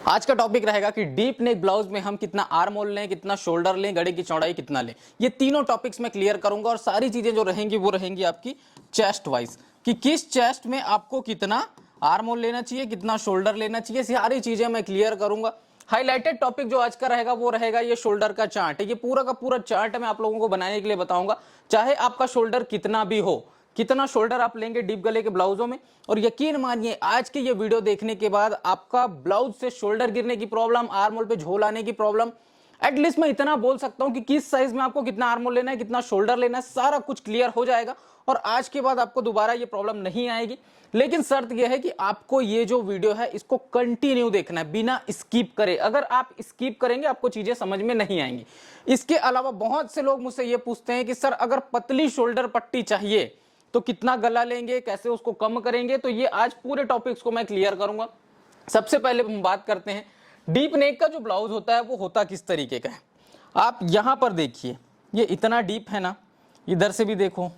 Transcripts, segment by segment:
आज का टॉपिक रहेगा कि डीप नेक ब्लाउज में हम कितना आर्म होल लें, कितना शोल्डर लें, गले की चौड़ाई कितना लें। ये तीनों टॉपिक्स में क्लियर करूंगा और सारी चीजें जो रहेंगी वो रहेंगी आपकी चेस्ट वाइज, कि किस चेस्ट में आपको कितना आर्म होल लेना चाहिए, कितना शोल्डर लेना चाहिए, सारी चीजें मैं क्लियर करूंगा। हाईलाइटेड टॉपिक जो आज का रहेगा वो रहेगा ये शोल्डर का चार्ट। ये पूरा का पूरा चार्ट मैं आप लोगों को बनाने के लिए बताऊंगा, चाहे आपका शोल्डर कितना भी हो, कितना शोल्डर आप लेंगे डीप गले के ब्लाउजों में। और यकीन मानिए आज की ये वीडियो देखने के बाद आपका ब्लाउज से शोल्डर गिरने की प्रॉब्लम, आर्म होल पे झोल आने की प्रॉब्लम, एटलीस्ट मैं इतना बोल सकता हूं कि किस साइज में आपको कितना आर्म होल लेना है, कितना शोल्डर लेना है, सारा कुछ क्लियर हो जाएगा और आज के बाद आपको दोबारा ये प्रॉब्लम नहीं आएगी। लेकिन शर्त यह है कि आपको ये जो वीडियो है इसको कंटिन्यू देखना है, बिना स्किप करे। अगर आप स्किप करेंगे आपको चीजें समझ में नहीं आएंगी। इसके अलावा बहुत से लोग मुझसे ये पूछते हैं कि सर अगर पतली शोल्डर पट्टी चाहिए तो कितना गला लेंगे, कैसे उसको कम करेंगे। तो ये आज पूरे टॉपिक्स को मैं क्लियर करूंगा। सबसे पहले हम बात करते हैं डीप नेक का जो ब्लाउज होता है वो होता किस तरीके का है। आप यहां पर देखिए, ये इतना डीप है ना, इधर से भी देखो,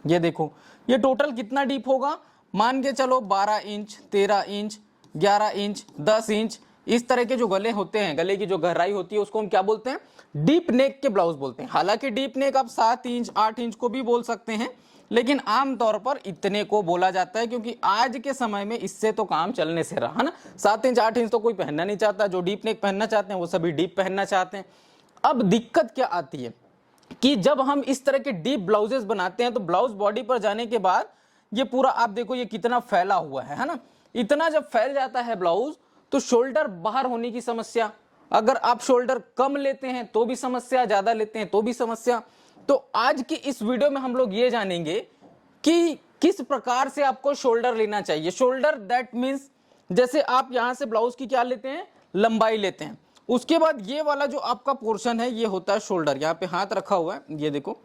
ये देखो ये टोटल कितना डीप होगा। मान के चलो 12 इंच, 13 इंच, 11 इंच, 10 इंच, इस तरह के जो गले होते हैं, गले की जो गहराई होती है उसको हम क्या बोलते हैं, डीप नेक के ब्लाउज बोलते हैं। हालांकि डीप नेक आप 7 इंच 8 इंच को भी बोल सकते हैं, लेकिन आमतौर पर इतने को बोला जाता है क्योंकि आज के समय में इससे तो काम चलने से रहा है ना। 7 इंच 8 इंच तो कोई पहनना नहीं चाहता, जो डीप नेक पहनना चाहते हैं वो सभी डीप पहनना चाहते हैं। अब दिक्कत क्या आती है कि जब हम इस तरह के डीप ब्लाउजेस बनाते हैं तो ब्लाउज बॉडी पर जाने के बाद ये पूरा आप देखो ये कितना फैला हुआ है ना। इतना जब फैल जाता है ब्लाउज तो शोल्डर बाहर होने की समस्या, अगर आप शोल्डर कम लेते हैं तो भी समस्या, ज्यादा लेते हैं तो भी समस्या। तो आज की इस वीडियो में हम लोग ये जानेंगे कि किस प्रकार से आपको शोल्डर लेना चाहिए। शोल्डर दैट मींस जैसे आप यहां से ब्लाउज की क्या लेते हैं, लंबाई लेते हैं। उसके बाद ये वाला जो आपका पोर्शन है ये होता है शोल्डर। यहाँ पे हाथ रखा हुआ है, ये देखो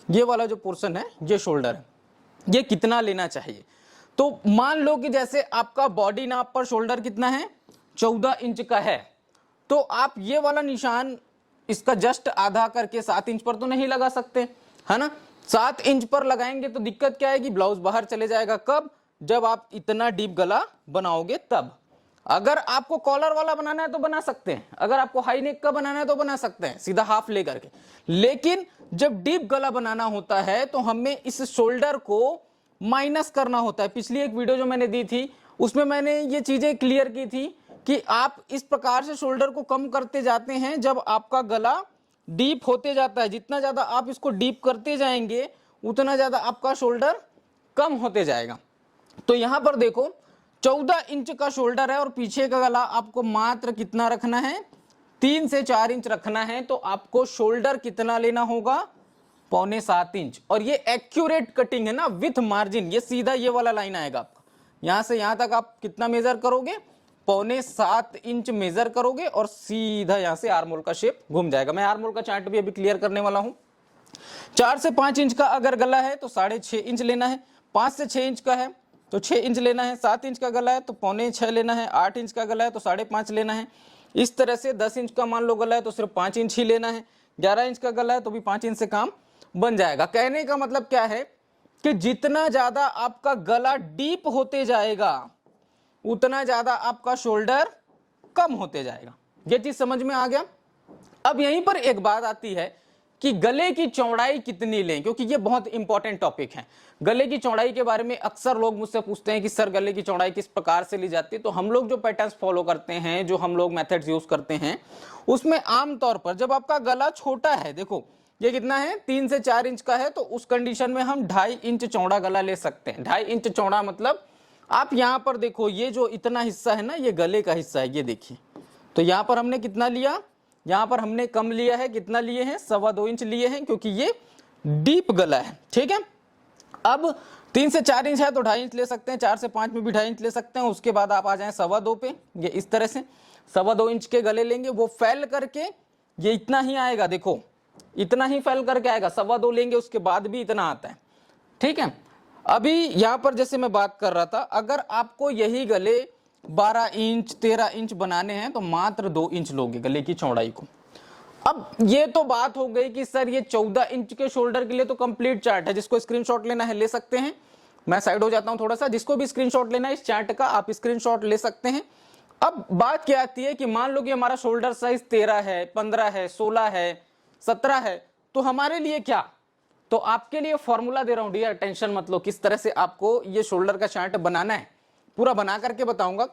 ये वाला जो पोर्शन है ये शोल्डर है। ये कितना लेना चाहिए, तो मान लो कि जैसे आपका बॉडी नाप पर शोल्डर कितना है, 14 इंच का है, तो आप ये वाला निशान इसका जस्ट आधा करके 7 इंच पर तो नहीं लगा सकते, है ना। 7 इंच पर लगाएंगे तो दिक्कत क्या आएगी, ब्लाउज बाहर चले जाएगा। कब, जब आप इतना डीप गला बनाओगे तब। अगर आपको कॉलर वाला बनाना है तो बना सकते हैं, अगर आपको हाई नेक का बनाना है तो बना सकते हैं सीधा हाफ ले करके। लेकिन जब डीप गला बनाना होता है तो हमें इस शोल्डर को माइनस करना होता है। पिछली एक वीडियो जो मैंने दी थी उसमें मैंने ये चीजें क्लियर की थी कि आप इस प्रकार से शोल्डर को कम करते जाते हैं जब आपका गला डीप होते जाता है। जितना ज्यादा आप इसको डीप करते जाएंगे उतना ज्यादा आपका शोल्डर कम होते जाएगा। तो यहां पर देखो 14 इंच का शोल्डर है और पीछे का गला आपको मात्र कितना रखना है, 3 से 4 इंच रखना है। तो आपको शोल्डर कितना लेना होगा, 6.25 इंच। और ये एक्यूरेट कटिंग है ना, विथ मार्जिन। ये सीधा ये वाला लाइन आएगा आपका, यहां से यहां तक आप कितना मेजर करोगे, 6.25 इंच मेजर करोगे और सीधा यहां से आर्म होल का शेप घूम जाएगा। मैं आर्म होल का चार्ट भी अभी क्लियर करने वाला हूं। 4 से 5 इंच का अगर गला है तो 6.5 इंच लेना है, 5 से 6 इंच का है तो 6 इंच लेना है, 7 इंच का गला है तो 6.25 लेना है, 8 इंच का गला है तो 5.5 लेना है। इस तरह से 10 इंच का मान लो गला है तो सिर्फ 5 इंच ही लेना है, 11 इंच का गला है तो भी 5 इंच से काम बन जाएगा। कहने का मतलब क्या है कि जितना ज्यादा आपका गला डीप होते जाएगा उतना ज्यादा आपका शोल्डर कम होते जाएगा। ये चीज समझ में आ गया। अब यहीं पर एक बात आती है कि गले की चौड़ाई कितनी लें, क्योंकि ये बहुत इंपॉर्टेंट टॉपिक है। गले की चौड़ाई के बारे में अक्सर लोग मुझसे पूछते हैं कि सर गले की चौड़ाई किस प्रकार से ली जाती है। तो हम लोग जो पैटर्न्स फॉलो करते हैं, जो हम लोग मेथड्स यूज करते हैं, उसमें आमतौर पर जब आपका गला छोटा है, देखो ये कितना है, 3 से 4 इंच का है, तो उस कंडीशन में हम 2.5 इंच चौड़ा गला ले सकते हैं। 2.5 इंच चौड़ा मतलब आप यहां पर देखो ये जो इतना हिस्सा है ना ये गले का हिस्सा है, ये देखिए। तो यहां पर हमने कितना लिया, यहां पर हमने कम लिया है, कितना लिए हैं, 2.25 इंच लिए हैं, क्योंकि ये डीप गला है। ठीक है, अब 3 से 4 इंच है तो 2.5 इंच ले सकते हैं, 4 से 5 में भी 2.5 इंच ले सकते हैं। उसके बाद आप आ जाएं 2.25 पे, ये इस तरह से 2.25 इंच के गले लेंगे। वो फैल करके ये इतना ही आएगा, देखो इतना ही फैल करके आएगा। 2.25 लेंगे उसके बाद भी इतना आता है। ठीक है, अभी यहां पर जैसे मैं बात कर रहा था, अगर आपको यही गले 12 इंच 13 इंच बनाने हैं तो मात्र 2 इंच लोगे गले की चौड़ाई को। अब ये तो बात हो गई कि सर ये 14 इंच के शोल्डर के लिए तो कंप्लीट चार्ट है, जिसको स्क्रीनशॉट लेना है ले सकते हैं। मैं साइड हो जाता हूं थोड़ा सा, जिसको भी स्क्रीनशॉट लेना है इस चार्ट का आप स्क्रीनशॉट ले सकते हैं। अब बात क्या आती है कि मान लो कि हमारा शोल्डर साइज 13 है, 15 है, 16 है, 17 है, तो हमारे लिए क्या, तो आपके लिए फॉर्मूला दे रहा हूं डियर, टेंशन मत लो, किस तरह से आपको ये शोल्डर का चार्ट बनाना है पूरा बना करके बताऊंगा।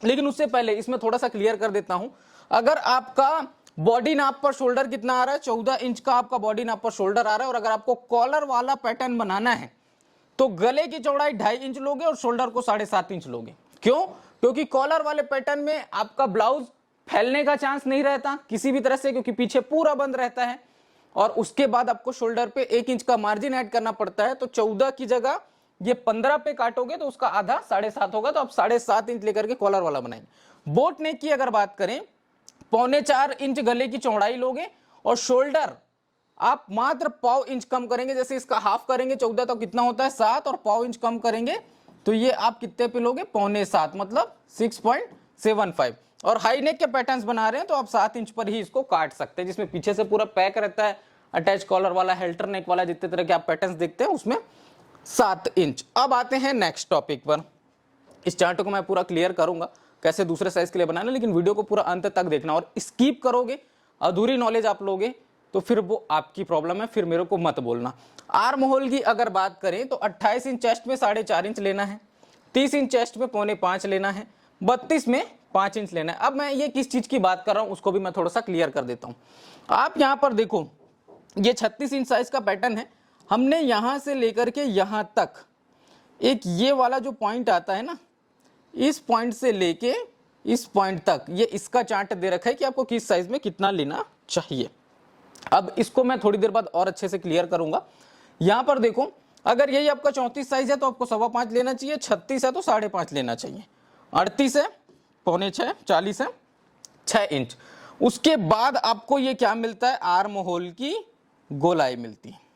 लेकिन उससे पहले इसमें थोड़ा सा क्लियर कर देता हूं। अगर आपका बॉडी नाप पर शोल्डर कितना आ रहा है, 14 इंच का आपका बॉडी नाप पर शोल्डर आ रहा है, और अगर आपको कॉलर वाला पैटर्न बनाना है तो गले की चौड़ाई 2.5 इंच लोगे और शोल्डर को 7.5 इंच लोगे। क्यों? क्योंकि कॉलर वाले पैटर्न में आपका ब्लाउज फैलने का चांस नहीं रहता किसी भी तरह से, क्योंकि पीछे पूरा बंद रहता है, और उसके बाद आपको शोल्डर पे 1 इंच का मार्जिन ऐड करना पड़ता है। तो 14 की जगह ये 15 पे काटोगे तो उसका आधा 7.5 होगा, तो आप 7.5 इंच लेकर के कॉलर वाला बनाएंगे। बोट नेक की अगर बात करें, 3.25 इंच गले की चौड़ाई लोगे और शोल्डर आप मात्र 0.5 इंच कम करेंगे, जैसे इसका हाफ करेंगे 14 तो कितना होता है 7, और 0.5 इंच कम करेंगे तो ये आप कितने पे लोगे 6.25, मतलब 6.75। और हाई नेक के पैटर्न्स बना रहे हैं तो आप 7 इंच पर ही इसको काट सकते हैं, जिसमें पीछे से पूरा पैक रहता है, अटैच कॉलर वाला, हेल्टर नेक वाला, जितने तरह के आप पैटर्न्स देखते हैं उसमें 7 इंच। अब आते हैं नेक्स्ट टॉपिक पर। इस चार्ट को मैं पूरा क्लियर करूंगा कैसे दूसरे साइज के लिए बनाना, लेकिन वीडियो को पूरा अंत तक देखना, और स्किप करोगे, अधूरी नॉलेज आप लोगे तो फिर वो आपकी प्रॉब्लम है, फिर मेरे को मत बोलना। आर्म होल की अगर बात करें तो 28 इंच चेस्ट में 4.5 इंच लेना है, 30 इंच चेस्ट में 4.25 लेना है, 32 में 5 इंच लेना है। अब मैं ये किस चीज की बात कर रहा हूं उसको भी मैं थोड़ा सा क्लियर कर देता हूं। आप यहां पर देखो, ये 36 इंच साइज का पैटर्न है, हमने यहां से लेकर के यहां तक एक ये वाला जो पॉइंट आता है ना, इस पॉइंट से लेके इस पॉइंट तक ये इसका चार्ट दे रखा है कि आपको किस साइज में कितना लेना चाहिए। अब इसको मैं थोड़ी देर बाद और अच्छे से क्लियर करूंगा। यहां पर देखो, अगर यही आपका 34 साइज है तो आपको 5.25 लेना चाहिए, 36 है तो 5.5 लेना चाहिए, 38 है 5.25, 40 है 6 इंच। उसके बाद आपको ये क्या मिलता है, आर्म होल की गोलाई मिलती है।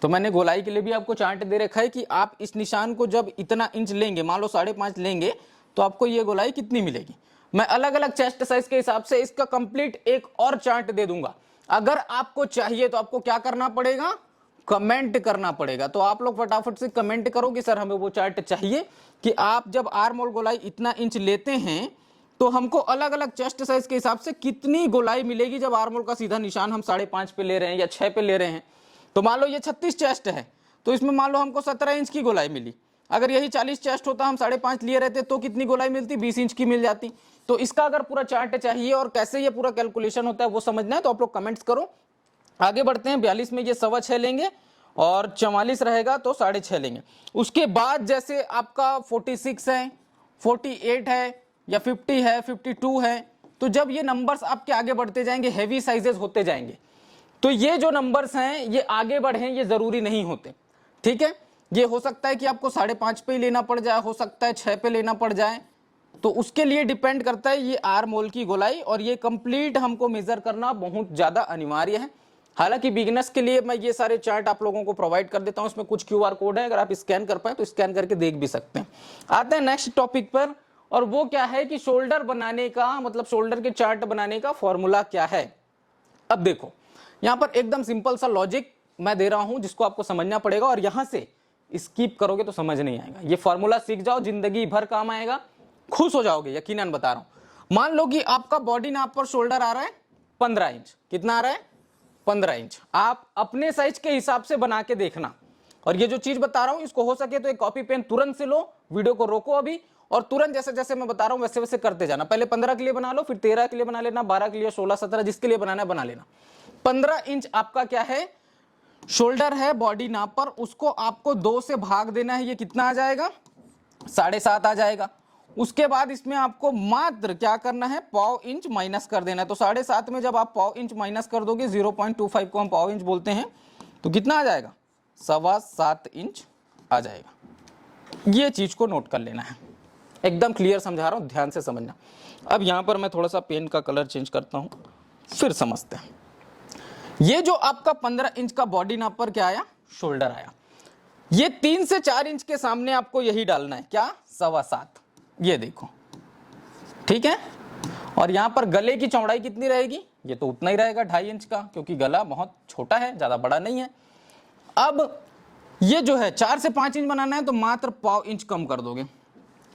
तो मैंने गोलाई के लिए भी आपको चार्ट दे रखा है कि आप इस निशान को जब इतना इंच लेंगे, मान लो 5.5 लेंगे, तो आपको ये गोलाई कितनी मिलेगी। मैं अलग अलग चेस्ट साइज के हिसाब से इसका कंप्लीट एक और चार्ट दे दूंगा। अगर आपको चाहिए तो आपको क्या करना पड़ेगा, कमेंट करना पड़ेगा। तो आप लोग फटाफट से कमेंट करो कि सर हमें वो चार्ट चाहिए, कि आप जब आर्म होल गोलाई इतना इंच लेते हैं तो हमको अलग अलग चेस्ट साइज के हिसाब से कितनी गोलाई मिलेगी जब आर्म होल का सीधा निशान हम 5.5 पे ले रहे हैं या 6 पे ले रहे हैं। तो मान लो ये 36 चेस्ट है तो इसमें मान लो हमको 17 इंच की गोलाई मिली। अगर यही 40 चेस्ट होता, हम 5.5 लिए रहते तो कितनी गोलाई मिलती, 20 इंच की मिल जाती। तो इसका अगर पूरा चार्ट चाहिए और कैसे ये पूरा कैलकुलेशन होता है वो समझना है तो आप लोग कमेंट्स करो। आगे बढ़ते हैं। 42 में ये 6.25 लेंगे और 44 रहेगा तो 6.5 लेंगे। उसके बाद जैसे आपका 46 है, 48 है या 50 है, 52 है, तो जब ये नंबर्स आपके आगे बढ़ते जाएंगे, हैवी साइजेस होते जाएंगे, तो ये जो नंबर्स हैं ये आगे बढ़े ये जरूरी नहीं होते। ठीक है, ये हो सकता है कि आपको 5.5 पे ही लेना पड़ जाए, हो सकता है 6 पे लेना पड़ जाए, तो उसके लिए डिपेंड करता है ये आर्म होल की गोलाई, और ये कंप्लीट हमको मेजर करना बहुत ज्यादा अनिवार्य है। हालांकि बिगिनर्स के लिए मैं ये सारे चार्ट आप लोगों को प्रोवाइड कर देता हूं, इसमें कुछ QR कोड है, अगर आप स्कैन कर पाए तो स्कैन करके देख भी सकते हैं। आते हैं नेक्स्ट टॉपिक पर, और वो क्या है कि शोल्डर बनाने का, मतलब शोल्डर के चार्ट बनाने का फॉर्मूला क्या है। अब देखो, यहां पर एकदम सिंपल सा लॉजिक मैं दे रहा हूं जिसको आपको समझना पड़ेगा, और यहां से स्किप करोगे तो समझ नहीं आएगा। ये फॉर्मूला सीख जाओ, जिंदगी भर काम आएगा, खुश हो जाओगे, यकीनन बता रहा हूं। मान लो कि आपका बॉडी नाप पर शोल्डर आ रहा है 15 इंच, कितना आ रहा है 15 इंच। आप अपने साइज के हिसाब से बना के देखना, और ये जो चीज बता रहा हूं इसको हो सके तो एक कॉपी पेन तुरंत से लो, वीडियो को रोको अभी, और तुरंत जैसे जैसे मैं बता रहा हूं वैसे वैसे करते जाना। पहले 15 के लिए बना लो, फिर 13 के लिए बना लेना, 12 के लिए, 16, 17, जिसके लिए बनाना है बना लेना। 15 इंच आपका क्या है, शोल्डर है बॉडी नाप पर, उसको आपको 2 से भाग देना है, ये कितना आ जाएगा 7.5 आ जाएगा। उसके बाद इसमें आपको मात्र क्या करना है, 0.5 इंच माइनस कर देना है। तो 7.5 में जब आप 0.5 इंच माइनस कर दोगे, 0.25 को हम 0.5 इंच बोलते हैं, तो कितना आ जाएगा 7.25 इंच आ जाएगा। ये चीज को नोट कर लेना है, एकदम क्लियर समझा रहा हूं, ध्यान से समझना। अब यहां पर मैं थोड़ा सा पेन का कलर चेंज करता हूं, फिर समझते हैं। ये जो आपका 15 इंच का बॉडी नाप पर क्या आया, शोल्डर आया, ये 3 से 4 इंच के सामने आपको यही डालना है, क्या 7.25, ये देखो, ठीक है। और यहां पर गले की चौड़ाई कितनी रहेगी, ये तो उतना ही रहेगा 2.5 इंच का, क्योंकि गला बहुत छोटा है, ज्यादा बड़ा नहीं है। अब ये जो है 4 से 5 इंच बनाना है तो मात्र 0.5 इंच कम कर दोगे,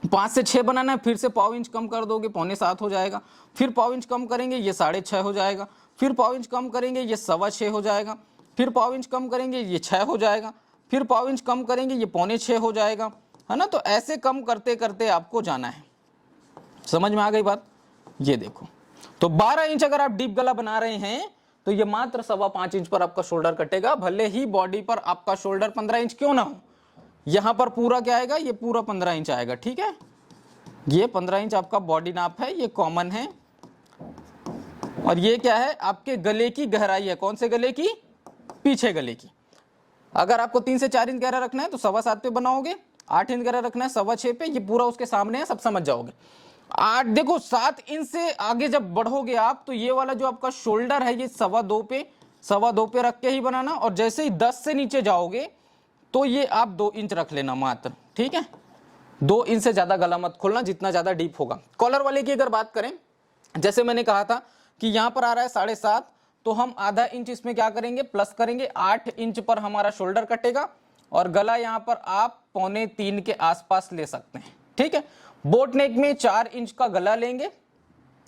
5 से 6 बनाना है, फिर से पाव इंच कम कर दोगे, 6.25 हो जाएगा। फिर पाव इंच कम करेंगे, ये 6.5 हो जाएगा। फिर पाव इंच कम करेंगे, ये 6.25 हो जाएगा। फिर पाव इंच कम करेंगे, ये 6 हो जाएगा। फिर पाव इंच कम करेंगे, ये 6.25 हो जाएगा, है ना। तो ऐसे कम करते करते आपको जाना है। समझ में आ गई बात? ये देखो, तो 12 इंच अगर आप डीप गला बना रहे हैं तो ये मात्र 5.25 इंच पर आपका शोल्डर कटेगा, भले ही बॉडी पर आपका शोल्डर 15 इंच क्यों ना हो। यहां पर पूरा क्या आएगा, ये पूरा 15 इंच आएगा, ठीक है। ये 15 इंच आपका बॉडी नाप है, ये कॉमन है। और ये क्या है, आपके गले की गहराई है। कौन से गले की? पीछे गले की। अगर आपको 3 से 4 इंच गहरा रखना है तो 7.25 पे बनाओगे, 8 इंच गहरा रखना है 6.25 पे, ये पूरा उसके सामने है, सब समझ जाओगे। 8 देखो 7 इंच से आगे जब बढ़ोगे आप तो ये वाला जो आपका शोल्डर है ये 2.25 पे रख के ही बनाना। और जैसे ही 10 से नीचे जाओगे तो ये आप 2 इंच रख लेना मात्र, ठीक है। 2 इंच से ज्यादा गला मत खोलना, जितना ज्यादा डीप होगा। कॉलर वाले की अगर बात करें, जैसे मैंने कहा था कि यहां पर आ रहा है 7.5, तो हम आधा इंच इसमें क्या करेंगे, प्लस करेंगे। 8 इंच पर हमारा शोल्डर कटेगा और गला यहां पर आप 2.25 के आसपास ले सकते हैं, ठीक है। बोट नेक में 4 इंच का गला लेंगे।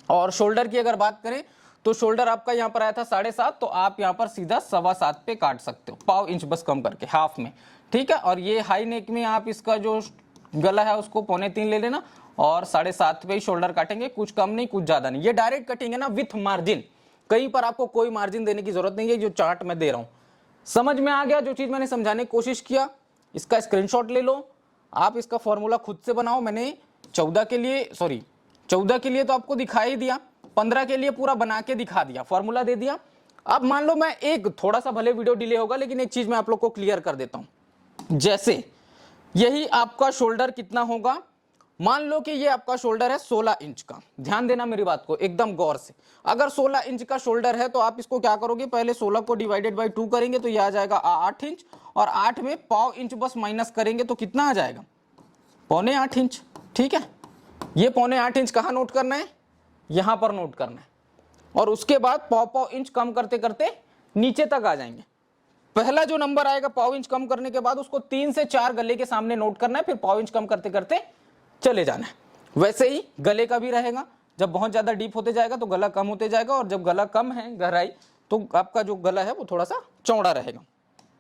और शोल्डर की अगर बात करें तो शोल्डर आपका यहां पर आया था 7.5, तो आप यहां पर सीधा 7.25 पे काट सकते हो, पाव इंच बस कम करके, हाफ में, ठीक है। और ये हाई नेक में आप इसका जो गला है उसको 2.25 ले लेना और 7.5 पे ही शोल्डर काटेंगे, कुछ कम नहीं कुछ ज्यादा नहीं। ये डायरेक्ट कटिंग है ना, विथ मार्जिन, कहीं पर आपको कोई मार्जिन देने की जरूरत नहीं है। जो चार्ट मैं दे रहा हूं समझ में आ गया, जो चीज मैंने समझाने की कोशिश किया, इसका स्क्रीनशॉट ले लो, आप इसका फॉर्मूला खुद से बनाओ। मैंने 14 के लिए तो आपको दिखा ही दिया, 15 के लिए पूरा बना के दिखा दिया, फॉर्मूला दे दिया। अब मान लो मैं एक थोड़ा सा भले वीडियो डिले होगा लेकिन एक चीज मैं आप लोग को क्लियर कर देता हूं। जैसे यही आपका शोल्डर कितना होगा, मान लो कि ये आपका शोल्डर है 16 इंच का। ध्यान देना मेरी बात को एकदम गौर से। अगर 16 इंच का शोल्डर है तो आप इसको क्या करोगे, पहले 16 को डिवाइडेड बाई 2 करेंगे तो ये आ जाएगा 8 इंच। और 8 में पाव इंच बस माइनस करेंगे तो कितना आ जाएगा, 7.25 इंच, ठीक है। ये 7.25 इंच कहां नोट करना है, यहां पर नोट करना है। और उसके बाद पाव इंच कम करते करते नीचे तक आ जाएंगे। पहला जो नंबर आएगा पाव इंच कम करने के बाद उसको 3 से 4 गले के सामने नोट करना है, फिर पाव इंच कम करते करते चले जाना है। वैसे ही गले का भी रहेगा, जब बहुत ज्यादा डीप होते जाएगा तो गला कम होते जाएगा, और जब गला कम है गहराई तो आपका जो गला है वो थोड़ा सा चौड़ा रहेगा।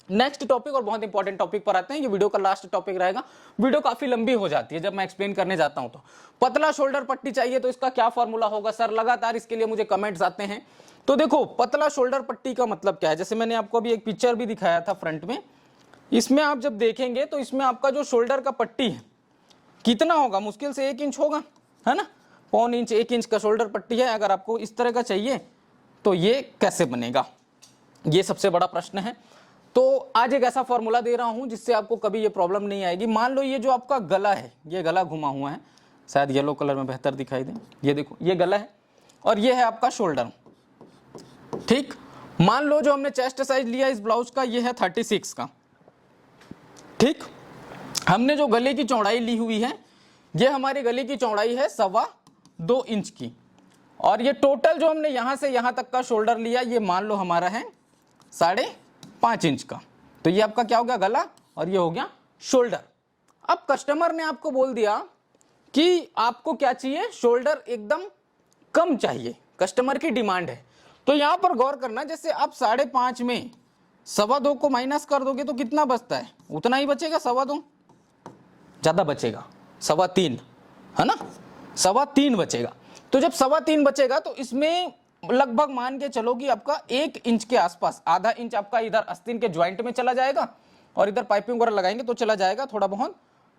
नेक्स्ट टॉपिक और बहुत इंपॉर्टेंट टॉपिक पर आते हैं, ये वीडियो का लास्ट टॉपिक रहेगा। वीडियो काफी लंबी हो जाती है जब मैं एक्सप्लेन करने जाता हूं। तो पतला शोल्डर पट्टी चाहिए तो इसका क्या फॉर्मूला होगा सर, लगातार इसके लिए मुझे कमेंट्स आते हैं। तो देखो पतला शोल्डर पट्टी का मतलब क्या है, जैसे मैंने आपको अभी एक पिक्चर भी दिखाया था फ्रंट में, इसमें आप जब देखेंगे तो इसमें आपका जो शोल्डर का पट्टी है कितना होगा, मुश्किल से 1 इंच होगा, है ना। 1 इंच 1 इंच का शोल्डर पट्टी है। अगर आपको इस तरह का चाहिए तो ये कैसे बनेगा, ये सबसे बड़ा प्रश्न है। तो आज एक ऐसा फॉर्मूला दे रहा हूं जिससे आपको कभी ये प्रॉब्लम नहीं आएगी। मान लो ये जो आपका गला है, ये गला घुमा हुआ है, शायद येलो कलर में बेहतर दिखाई दे, ये देखो ये गला है और ये है आपका शोल्डर, ठीक। मान लो जो हमने चेस्ट साइज लिया इस ब्लाउज का ये है 36 का, ठीक। हमने जो गले की चौड़ाई ली हुई है ये हमारी गले की चौड़ाई है 2.25 इंच की। और ये टोटल जो हमने यहां से यहां तक का शोल्डर लिया ये मान लो हमारा है 5.5 इंच का। तो ये आपका क्या हो गया, गला, और ये हो गया शोल्डर। अब कस्टमर ने आपको बोल दिया कि आपको क्या चाहिए, शोल्डर एकदम कम चाहिए, कस्टमर की डिमांड है। तो यहां पर गौर करना, जैसे आप 5.5 में 2.25 को माइनस कर दोगे तो कितना बचता है, उतना ही बचेगा, 2.25 ज्यादा बचेगा, 3.25 है ना, 3.25 बचेगा। तो जब 3.25 बचेगा तो इसमें लगभग मान के चलो कि आपका 1 इंच के आसपास, आधा इंच आपका इधर आस्तीन के ज्वाइंट में चला जाएगा, और इधर पाइपिंग वगैरह लगाएंगे तो चला जाएगा थोड़ा बहुत,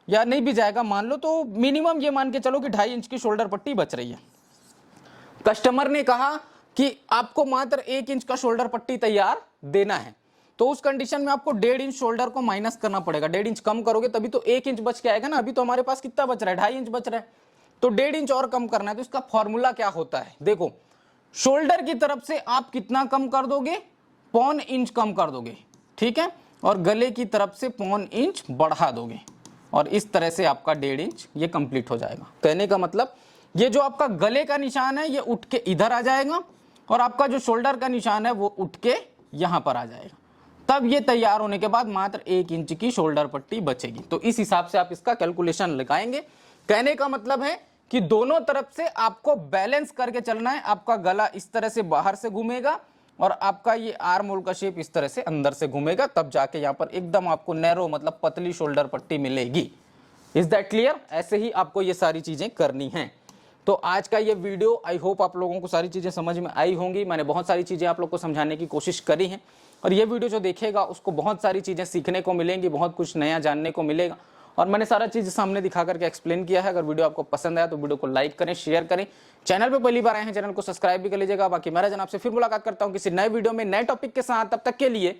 या नहीं भी जाएगा मान लो, तो मिनिमम ये मान के चलो कि 2.5 इंच की शोल्डर पट्टी बच रही है। कस्टमर ने कहा कि आपको मात्र 1 इंच का शोल्डर पट्टी तैयार देना है, तो उस कंडीशन में आपको 1.5 इंच शोल्डर को माइनस करना पड़ेगा। 1.5 इंच कम करोगे तभी तो 1 इंच बच के आएगा ना। अभी तो हमारे पास कितना बच रहा है, 2.5 इंच बच रहा है, तो 1.5 इंच और कम करना है। तो इसका फॉर्मूला क्या होता है, देखो शोल्डर की तरफ से आप कितना कम कर दोगे, 0.25 इंच कम कर दोगे, ठीक है, और गले की तरफ से 0.25 इंच बढ़ा दोगे, और इस तरह से आपका 1.5 इंच ये कंप्लीट हो जाएगा। कहने का मतलब ये जो आपका गले का निशान है ये उठ के इधर आ जाएगा, और आपका जो शोल्डर का निशान है वो उठ के यहां पर आ जाएगा। तब ये तैयार होने के बाद मात्र 1 इंच की शोल्डर पट्टी बचेगी। तो इस हिसाब से आप इसका कैलकुलेशन लगाएंगे कहने का मतलब है कि दोनों तरफ से आपको बैलेंस करके चलना है। आपका गला इस तरह से बाहर से घूमेगा और आपका ये आर्म होल का शेप इस तरह से अंदर से घूमेगा, तब जाके यहाँ पर एकदम आपको नैरो मतलब पतली शोल्डर पट्टी मिलेगी। Is that clear? ऐसे ही आपको ये सारी चीजें करनी है। तो आज का ये वीडियो आई होप आप लोगों को सारी चीजें समझ में आई होंगी। मैंने बहुत सारी चीजें आप लोग को समझाने की कोशिश करी है और ये वीडियो जो देखेगा उसको बहुत सारी चीजें सीखने को मिलेंगी, बहुत कुछ नया जानने को मिलेगा और मैंने सारा चीज सामने दिखा करके एक्सप्लेन किया है। अगर वीडियो आपको पसंद आया तो वीडियो को लाइक करें, शेयर करें। चैनल पे पहली बार आए हैं चैनल को सब्सक्राइब भी कर लीजिएगा। बाकी मैं राजन आपसे फिर मुलाकात करता हूं किसी नए वीडियो में नए टॉपिक के साथ। तब तक के लिए